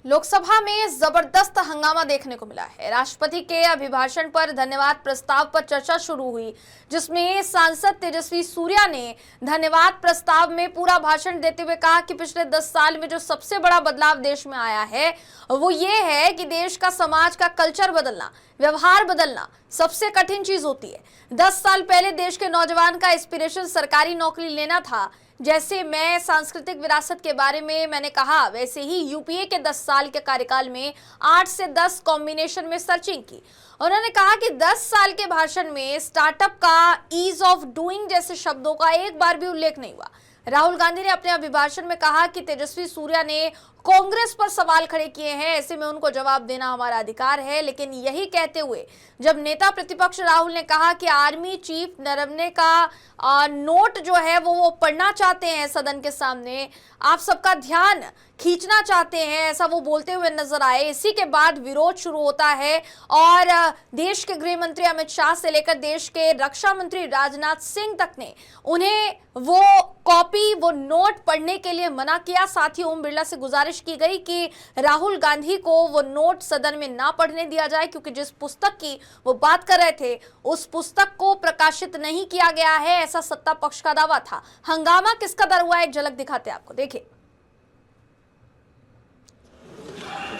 लोकसभा में जबरदस्त हंगामा देखने को मिला है। राष्ट्रपति के अभिभाषण पर धन्यवाद प्रस्ताव पर चर्चा शुरू हुई, जिसमें सांसद तेजस्वी सूर्या ने धन्यवाद प्रस्ताव में पूरा भाषण देते हुए कहा कि पिछले 10 साल में जो सबसे बड़ा बदलाव देश में आया है वो ये है कि देश का समाज का कल्चर बदलना, व्यवहार बदलना सबसे कठिन चीज होती है। 10 साल पहले देश के नौजवान का एस्पिरेशन सरकारी नौकरी लेना था। जैसे मैं सांस्कृतिक विरासत के बारे में मैंने कहा, वैसे ही यूपीए के 10 साल के कार्यकाल में 8 से 10 कॉम्बिनेशन में सर्चिंग की। उन्होंने कहा कि 10 साल के भाषण में स्टार्टअप का, ईज ऑफ डूइंग जैसे शब्दों का एक बार भी उल्लेख नहीं हुआ। राहुल गांधी ने अपने अभिभाषण में कहा कि तेजस्वी सूर्या ने कांग्रेस पर सवाल खड़े किए हैं, ऐसे में उनको जवाब देना हमारा अधिकार है। लेकिन यही कहते हुए जब नेता प्रतिपक्ष राहुल ने कहा कि आर्मी चीफ नरवणे का नोट जो है वो पढ़ना चाहते हैं सदन के सामने, आप सबका ध्यान खींचना चाहते हैं, ऐसा वो बोलते हुए नजर आए। इसी के बाद विरोध शुरू होता है और देश के गृह मंत्री अमित शाह से लेकर देश के रक्षा मंत्री राजनाथ सिंह तक ने उन्हें वो कॉपी, वो नोट पढ़ने के लिए मना किया। साथ ही ओम बिरला से गुजारिश की गई कि राहुल गांधी को वो नोट सदन में ना पढ़ने दिया जाए, क्योंकि जिस पुस्तक की वो बात कर रहे थे उस पुस्तक को प्रकाशित नहीं किया गया है, ऐसा सत्ता पक्ष का दावा था। हंगामा किस कदर हुआ, एक झलक दिखाते हैं आपको, देखिए।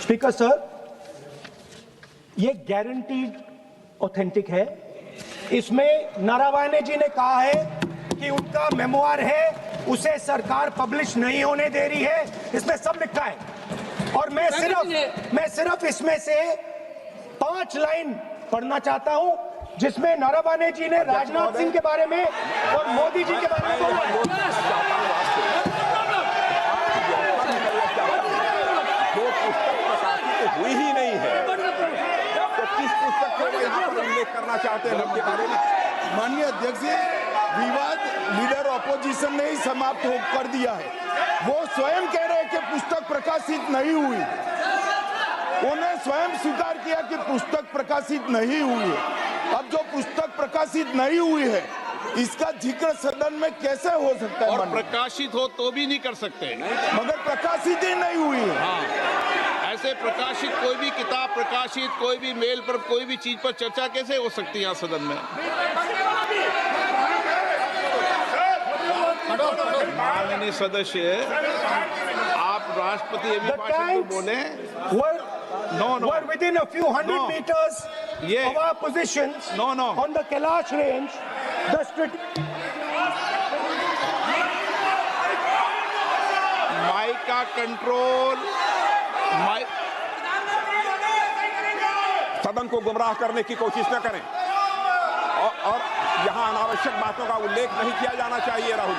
स्पीकर सर, ये गारंटीड ऑथेंटिक है। इसमें नारावाने जी ने कहा है कि उनका मेमोआर है, उसे सरकार पब्लिश नहीं होने दे रही है, इसमें सब लिखा है। और मैं सिर्फ इसमें से 5 लाइन पढ़ना चाहता हूं, जिसमें नारावाने जी ने राजनाथ सिंह के बारे में और मोदी जी के बारे में बोला है। हुई ही नहीं है तो किस पुस्तक को यहाँ पर उल्लेख करना चाहते हैं उनके बारे में? माननीय अध्यक्ष जी, विवाद लीडर ऑपोजिशन ने ही समाप्त कर दिया है। वो स्वयं कह रहे हैं कि पुस्तक प्रकाशित नहीं हुई। उन्होंने स्वयं स्वीकार किया कि पुस्तक प्रकाशित नहीं हुई है। अब जो पुस्तक प्रकाशित नहीं हुई है, इसका जिक्र सदन में कैसे हो सकता है? और प्रकाशित हो तो भी नहीं कर सकते, मगर प्रकाशित ही नहीं हुई है। हाँ, ऐसे प्रकाशित कोई भी किताब प्रकाशित, कोई भी मेल पर, कोई भी चीज पर चर्चा कैसे हो सकती है यहाँ सदन में? माननीय सदस्य, आप राष्ट्रपति अभिभाषण को बोले। Were within a few hundred meters of our positions on the Kailash range. Mic का कंट्रोल, सदन को गुमराह करने की कोशिश न करें और यहाँ अनावश्यक बातों का उल्लेख नहीं किया जाना चाहिए। राहुल